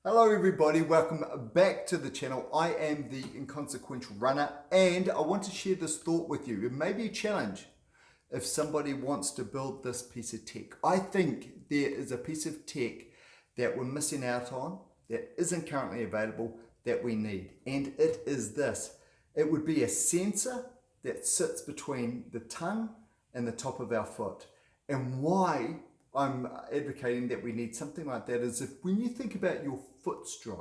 Hello everybody, welcome back to the channel. I am the Inconsequential Runner and I want to share this thought with you. It may be a challenge if somebody wants to build this piece of tech. I think there is a piece of tech that we're missing out on, that isn't currently available, that we need. And it is this. It would be a sensor that sits between the tongue and the top of our foot. And why I'm advocating that we need something like that is if when you think about your foot strike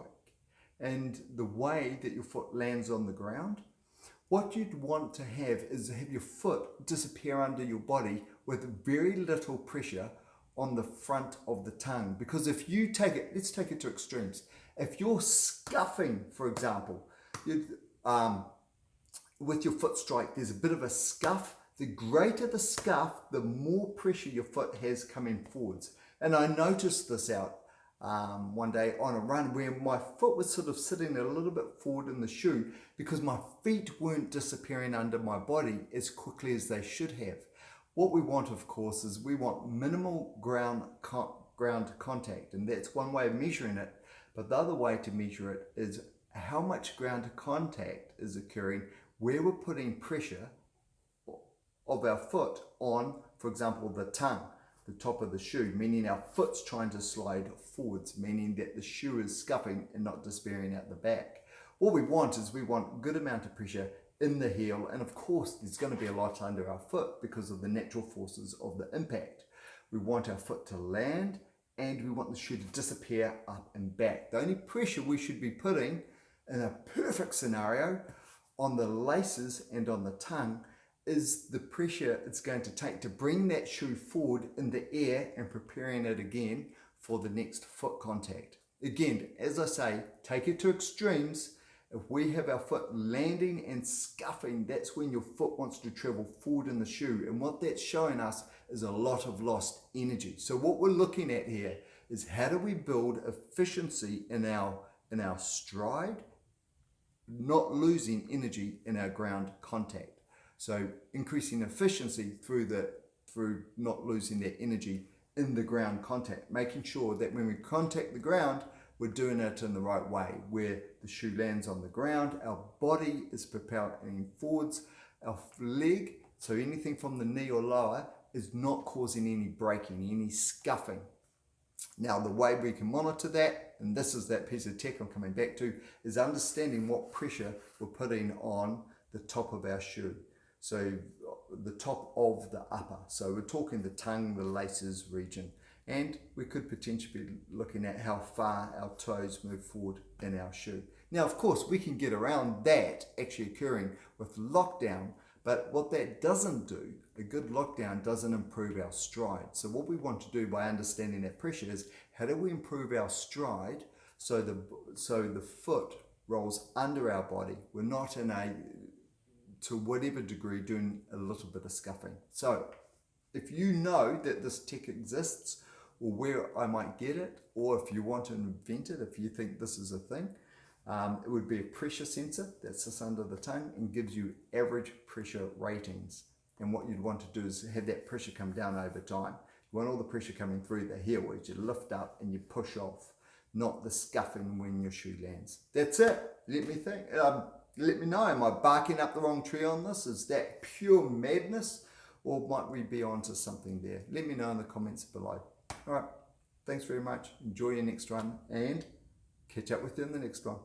and the way that your foot lands on the ground, what you'd want to have your foot disappear under your body with very little pressure on the front of the tongue. Because if you take it, let's take it to extremes. If you're scuffing, for example, with your foot strike, there's a bit of a scuff. The greater the scuff, the more pressure your foot has coming forwards. And I noticed this out one day on a run where my foot was sort of sitting a little bit forward in the shoe because my feet weren't disappearing under my body as quickly as they should have. What we want, of course, is we want minimal ground contact, and that's one way of measuring it. But the other way to measure it is how much ground contact is occurring where we're putting pressure of our foot on, for example, the tongue, the top of the shoe, meaning our foot's trying to slide forwards, meaning that the shoe is scuffing and not disappearing out the back. What we want is we want a good amount of pressure in the heel, and of course there's going to be a lot under our foot because of the natural forces of the impact. We want our foot to land and we want the shoe to disappear up and back. The only pressure we should be putting in a perfect scenario on the laces and on the tongue is the pressure it's going to take to bring that shoe forward in the air and preparing it again for the next foot contact. Again, as I say, take it to extremes. If we have our foot landing and scuffing, that's when your foot wants to travel forward in the shoe. And what that's showing us is a lot of lost energy. So what we're looking at here is how do we build efficiency in our stride, not losing energy in our ground contact. So increasing efficiency through not losing that energy in the ground contact, making sure that when we contact the ground, we're doing it in the right way, where the shoe lands on the ground, our body is propelling forwards, our leg, so anything from the knee or lower, is not causing any breaking, any scuffing. Now, the way we can monitor that, and this is that piece of tech I'm coming back to, is understanding what pressure we're putting on the top of our shoe. So the top of the upper. So we're talking the tongue, the laces region. And we could potentially be looking at how far our toes move forward in our shoe. Now, of course, we can get around that actually occurring with lockdown, but what that doesn't do, a good lockdown doesn't improve our stride. So what we want to do by understanding that pressure is how do we improve our stride so the foot rolls under our body. We're not to whatever degree doing a little bit of scuffing. So if you know that this tech exists or where I might get it, or if you want to invent it, if you think this is a thing, it would be a pressure sensor that sits under the tongue and gives you average pressure ratings. And what you'd want to do is have that pressure come down over time. You want all the pressure coming through the heel, which you lift up and you push off, not the scuffing when your shoe lands. That's it. Let me think. Let me know, am I barking up the wrong tree on this? Is that pure madness? Or might we be onto something there? Let me know in the comments below. All right, thanks very much. Enjoy your next run and catch up with you in the next one.